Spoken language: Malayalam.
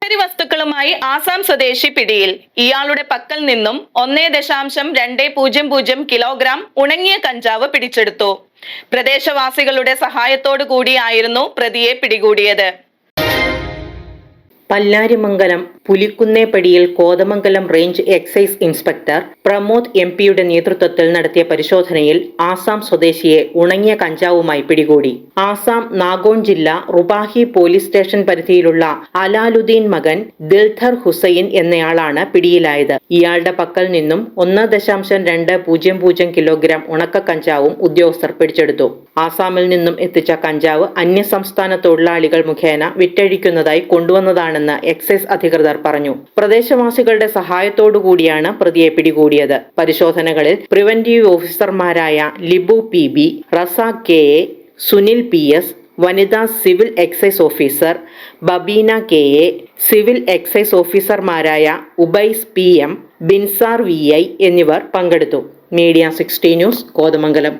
ലഹരി വസ്തുക്കളുമായി ആസാം സ്വദേശി പിടിയിൽ. ഇയാളുടെ പക്കൽ നിന്നും 1.200 കിലോഗ്രാം ഉണങ്ങിയ കഞ്ചാവ് പിടിച്ചെടുത്തു. പ്രദേശവാസികളുടെ സഹായത്തോടു കൂടിയായിരുന്നു പ്രതിയെ പിടികൂടിയത്. പല്ലാരിമംഗലം പുലിക്കുന്നേപ്പടിയിൽ Kothamangalam range excise inspector Pramod എംപിയുടെ നേതൃത്വത്തിൽ നടത്തിയ പരിശോധനയിൽ ആസാം സ്വദേശിയെ ഉണങ്ങിയ കഞ്ചാവുമായി പിടികൂടി. ആസാം നാഗോൺ ജില്ല റുപാഹി പോലീസ് സ്റ്റേഷൻ പരിധിയിലുള്ള അലാലുദ്ദീൻ മകൻ ദിൽധർ ഹുസൈൻ എന്നയാളാണ് പിടിയിലായത്. ഇയാളുടെ പക്കൽ നിന്നും 1.200 കിലോഗ്രാം ഉണക്ക കഞ്ചാവും ഉദ്യോഗസ്ഥർ പിടിച്ചെടുത്തു. ആസാമിൽ നിന്നും എത്തിച്ച കഞ്ചാവ് അന്യസംസ്ഥാന തൊഴിലാളികൾ മുഖേന വിറ്റഴിക്കുന്നതായി കൊണ്ടുവന്നതാണെന്ന് എക്സൈസ് അധികൃതർ പറഞ്ഞു. പ്രദേശവാസികളുടെ സഹായത്തോടുകൂടിയാണ് പ്രതിയെ പിടികൂടിയത്. പരിശോധനകളിൽ പ്രിവന്റീവ് ഓഫീസർമാരായ Libu PB, Razak KA, Sunil PS, വനിതാ civil excise officer Babeena KA, civil excise ഓഫീസർമാരായ ഉബൈസ് PM, ബിൻസാർ VI എന്നിവർ പങ്കെടുത്തു. Media 60 news, Kothamangalam.